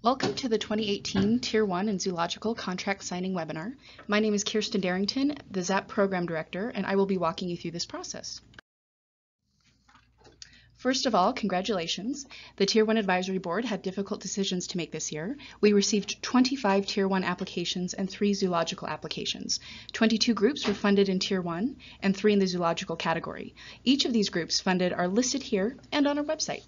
Welcome to the 2018 Tier 1 and Zoological Contract Signing webinar. My name is Kirsten Darrington, the ZAP Program Director, and I will be walking you through this process. First of all, congratulations. The Tier 1 Advisory Board had difficult decisions to make this year. We received 25 Tier 1 applications and 3 Zoological applications. 22 groups were funded in Tier 1 and 3 in the Zoological category. Each of these groups funded are listed here and on our website.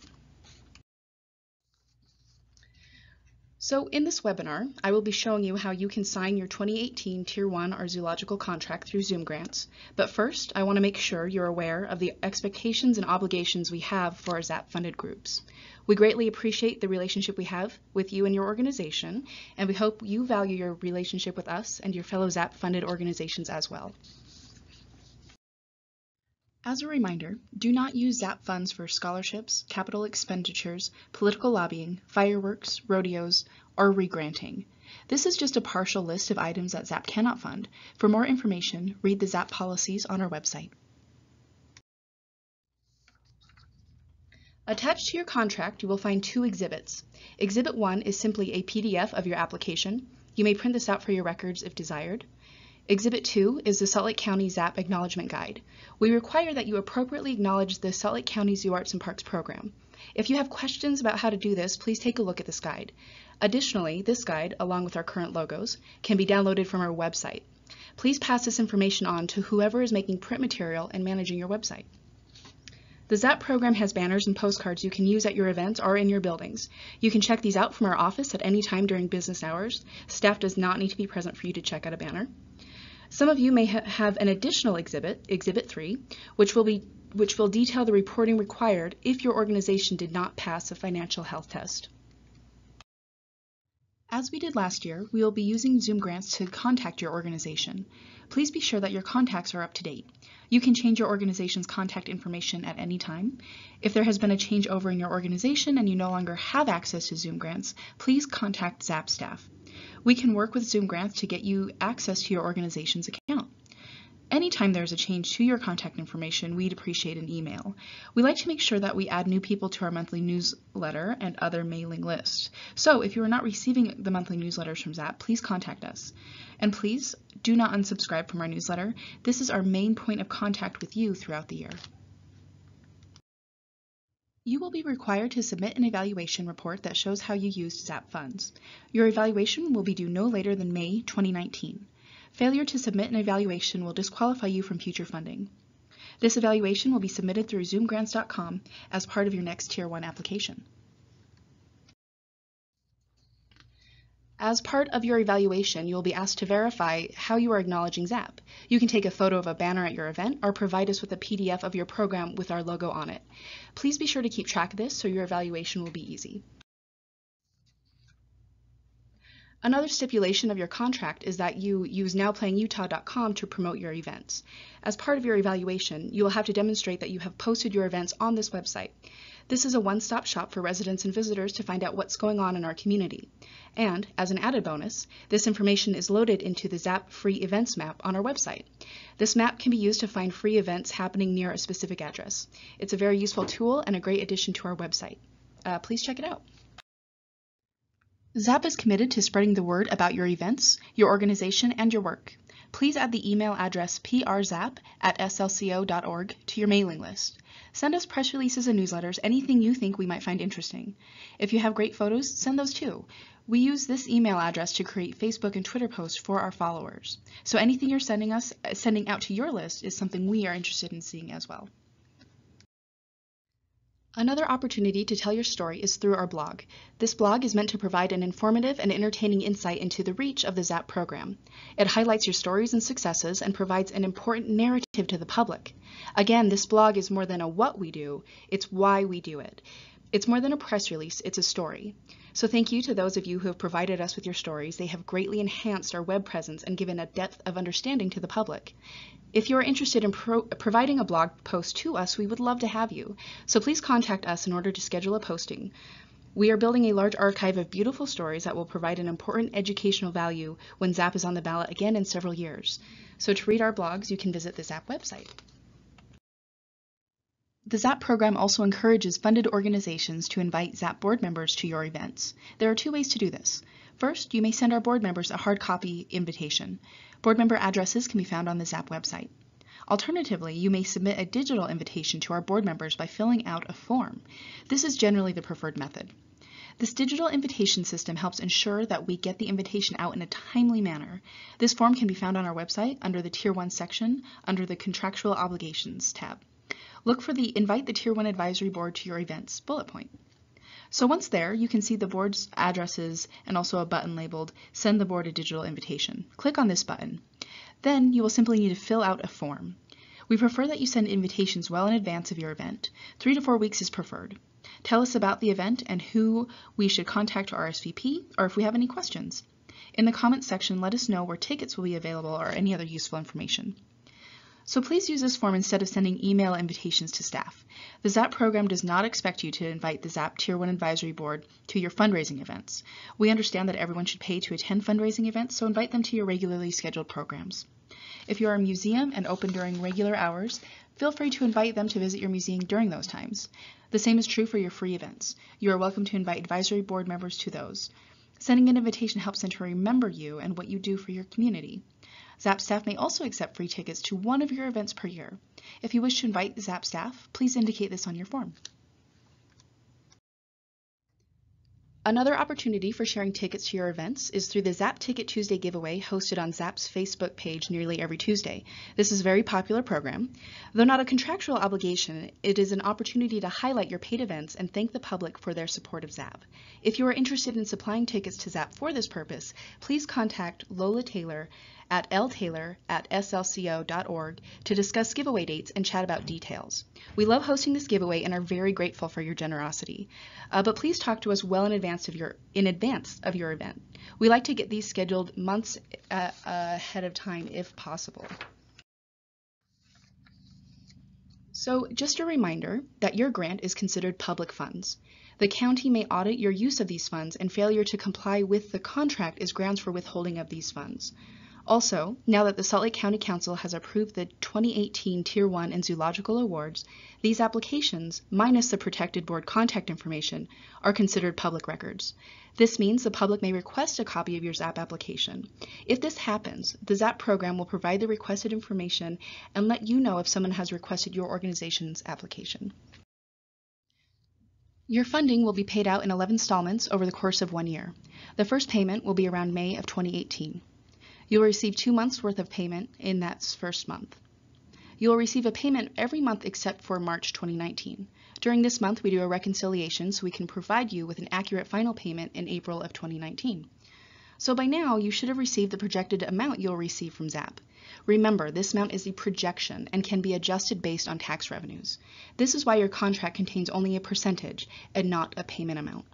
So in this webinar, I will be showing you how you can sign your 2018 Tier 1 or Zoological contract through Zoom grants. But first, I want to make sure you're aware of the expectations and obligations we have for our ZAP-funded groups. We greatly appreciate the relationship we have with you and your organization, and we hope you value your relationship with us and your fellow ZAP-funded organizations as well. As a reminder, do not use ZAP funds for scholarships, capital expenditures, political lobbying, fireworks, rodeos, or regranting. This is just a partial list of items that ZAP cannot fund. For more information, read the ZAP policies on our website. Attached to your contract, you will find 2 exhibits. Exhibit 1 is simply a PDF of your application. You may print this out for your records if desired. Exhibit 2 is the Salt Lake County ZAP Acknowledgement Guide. We require that you appropriately acknowledge the Salt Lake County Zoo Arts and Parks program. If you have questions about how to do this, please take a look at this guide. Additionally, this guide, along with our current logos, can be downloaded from our website. Please pass this information on to whoever is making print material and managing your website. The ZAP program has banners and postcards you can use at your events or in your buildings. You can check these out from our office at any time during business hours. Staff does not need to be present for you to check out a banner. Some of you may have an additional exhibit, Exhibit 3, which will detail the reporting required if your organization did not pass a financial health test. As we did last year, we will be using Zoom grants to contact your organization. Please be sure that your contacts are up to date. You can change your organization's contact information at any time. If there has been a changeover in your organization and you no longer have access to Zoom grants, please contact ZAP staff. We can work with Zoom grants to get you access to your organization's account. Anytime there's a change to your contact information, we'd appreciate an email. We like to make sure that we add new people to our monthly newsletter and other mailing lists. So if you are not receiving the monthly newsletters from ZAP, please contact us. And please do not unsubscribe from our newsletter. This is our main point of contact with you throughout the year. You will be required to submit an evaluation report that shows how you used ZAP funds. Your evaluation will be due no later than May 2019. Failure to submit an evaluation will disqualify you from future funding. This evaluation will be submitted through zoomgrants.com as part of your next Tier 1 application. As part of your evaluation, you will be asked to verify how you are acknowledging ZAP. You can take a photo of a banner at your event or provide us with a PDF of your program with our logo on it. Please be sure to keep track of this so your evaluation will be easy. Another stipulation of your contract is that you use nowplayingutah.com to promote your events. As part of your evaluation, you will have to demonstrate that you have posted your events on this website. This is a one-stop shop for residents and visitors to find out what's going on in our community. And, as an added bonus, this information is loaded into the ZAP free events map on our website. This map can be used to find free events happening near a specific address. It's a very useful tool and a great addition to our website. Please check it out. ZAP is committed to spreading the word about your events, your organization, and your work. Please add the email address przap@slco.org to your mailing list. Send us press releases and newsletters, anything you think we might find interesting. If you have great photos, send those too. We use this email address to create Facebook and Twitter posts for our followers. So anything you're sending out to your list is something we are interested in seeing as well. Another opportunity to tell your story is through our blog. This blog is meant to provide an informative and entertaining insight into the reach of the ZAP program. It highlights your stories and successes and provides an important narrative to the public. Again, this blog is more than a what we do, it's why we do it. It's more than a press release, it's a story. So thank you to those of you who have provided us with your stories. They have greatly enhanced our web presence and given a depth of understanding to the public. If you are interested in providing a blog post to us, we would love to have you. So please contact us in order to schedule a posting. We are building a large archive of beautiful stories that will provide an important educational value when ZAP is on the ballot again in several years. So to read our blogs, you can visit the ZAP website. The ZAP program also encourages funded organizations to invite ZAP board members to your events. There are two ways to do this. First, you may send our board members a hard copy invitation. Board member addresses can be found on the ZAP website. Alternatively, you may submit a digital invitation to our board members by filling out a form. This is generally the preferred method. This digital invitation system helps ensure that we get the invitation out in a timely manner. This form can be found on our website under the Tier 1 section under the Contractual Obligations tab. Look for the Invite the Tier 1 Advisory Board to your events bullet point. So once there, you can see the board's addresses and also a button labeled Send the Board a Digital Invitation. Click on this button. Then you will simply need to fill out a form. We prefer that you send invitations well in advance of your event. 3 to 4 weeks is preferred. Tell us about the event and who we should contact to RSVP or if we have any questions. In the comments section, let us know where tickets will be available or any other useful information. So please use this form instead of sending email invitations to staff. The ZAP program does not expect you to invite the ZAP Tier 1 Advisory Board to your fundraising events. We understand that everyone should pay to attend fundraising events, so invite them to your regularly scheduled programs. If you are a museum and open during regular hours, feel free to invite them to visit your museum during those times. The same is true for your free events. You are welcome to invite advisory board members to those. Sending an invitation helps them to remember you and what you do for your community. ZAP staff may also accept free tickets to one of your events per year. If you wish to invite the ZAP staff, please indicate this on your form. Another opportunity for sharing tickets to your events is through the ZAP Ticket Tuesday giveaway hosted on ZAP's Facebook page nearly every Tuesday. This is a very popular program. Though not a contractual obligation, it is an opportunity to highlight your paid events and thank the public for their support of ZAP. If you are interested in supplying tickets to ZAP for this purpose, please contact Lola Taylor at ltaylor@slco.org to discuss giveaway dates and chat about details. We love hosting this giveaway and are very grateful for your generosity. But please talk to us well in advance of your event. We like to get these scheduled months ahead of time if possible. So just a reminder that your grant is considered public funds. The county may audit your use of these funds, and failure to comply with the contract is grounds for withholding of these funds. Also, now that the Salt Lake County Council has approved the 2018 Tier 1 and Zoological Awards, these applications, minus the protected board contact information, are considered public records. This means the public may request a copy of your ZAP application. If this happens, the ZAP program will provide the requested information and let you know if someone has requested your organization's application. Your funding will be paid out in 11 installments over the course of 1 year. The first payment will be around May of 2018. You will receive 2 months' worth of payment in that first month. You will receive a payment every month except for March 2019. During this month, we do a reconciliation so we can provide you with an accurate final payment in April of 2019. So by now, you should have received the projected amount you'll receive from ZAP. Remember, this amount is a projection and can be adjusted based on tax revenues. This is why your contract contains only a percentage and not a payment amount.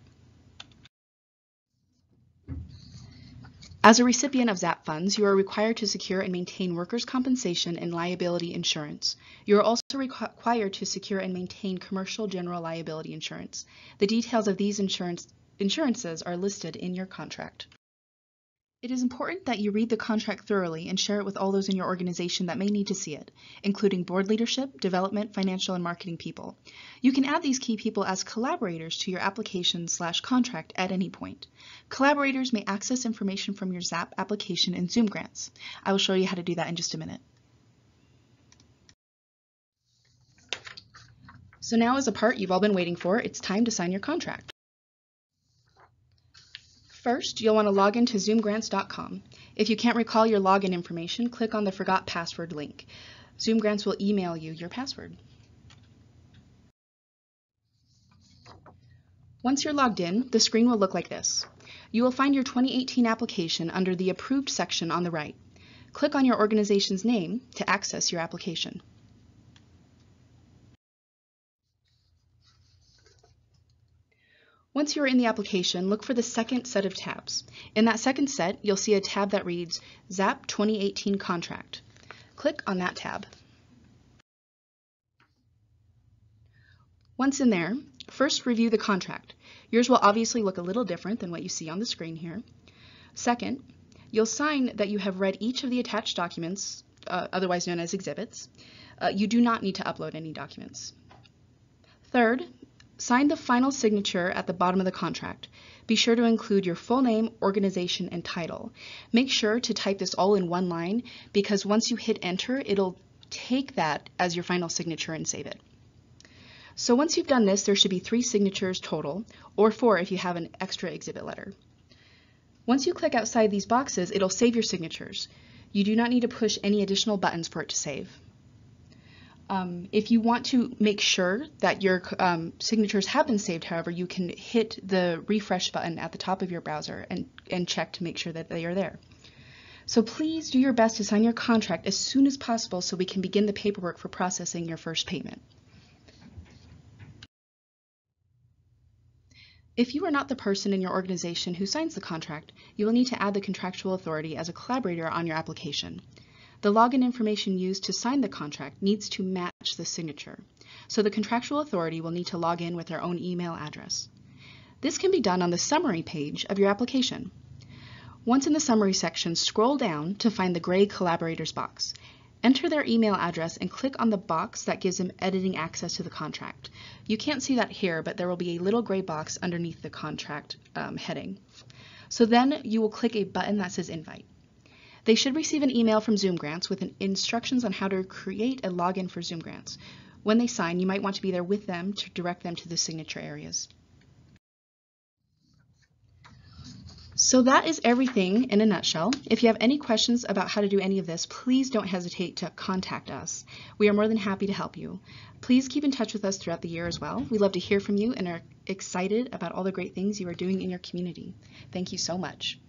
As a recipient of ZAP funds, you are required to secure and maintain workers' compensation and liability insurance. You are also required to secure and maintain commercial general liability insurance. The details of these insurances are listed in your contract. It is important that you read the contract thoroughly and share it with all those in your organization that may need to see it, including board leadership, development, financial, and marketing people. You can add these key people as collaborators to your application/contract at any point. Collaborators may access information from your ZAP application in Zoom grants. I will show you how to do that in just a minute. So now is the part you've all been waiting for. It's time to sign your contract. First, you'll want to log into zoomgrants.com. If you can't recall your login information, click on the Forgot Password link. Zoom Grants will email you your password. Once you're logged in, the screen will look like this. You will find your 2018 application under the Approved section on the right. Click on your organization's name to access your application. Once you're in the application, look for the second set of tabs. In that second set, you'll see a tab that reads ZAP 2018 Contract. Click on that tab. Once in there, first review the contract. Yours will obviously look a little different than what you see on the screen here. Second, you'll sign that you have read each of the attached documents, otherwise known as exhibits. You do not need to upload any documents. Third, sign the final signature at the bottom of the contract. Be sure to include your full name, organization, and title. Make sure to type this all in one line because once you hit enter, it'll take that as your final signature and save it. So once you've done this, there should be 3 signatures total, or 4 if you have an extra exhibit letter. Once you click outside these boxes, it'll save your signatures. You do not need to push any additional buttons for it to save. If you want to make sure that your signatures have been saved, however, you can hit the refresh button at the top of your browser and check to make sure that they are there. So please do your best to sign your contract as soon as possible so we can begin the paperwork for processing your first payment. If you are not the person in your organization who signs the contract, you will need to add the contractual authority as a collaborator on your application. The login information used to sign the contract needs to match the signature, so the contractual authority will need to log in with their own email address. This can be done on the summary page of your application. Once in the summary section, scroll down to find the gray Collaborators box. Enter their email address and click on the box that gives them editing access to the contract. You can't see that here, but there will be a little gray box underneath the contract heading. So then you will click a button that says Invite. They should receive an email from Zoom Grants with instructions on how to create a login for Zoom Grants. When they sign, you might want to be there with them to direct them to the signature areas. So that is everything in a nutshell. If you have any questions about how to do any of this, please don't hesitate to contact us. We are more than happy to help you. Please keep in touch with us throughout the year as well. We love to hear from you and are excited about all the great things you are doing in your community. Thank you so much.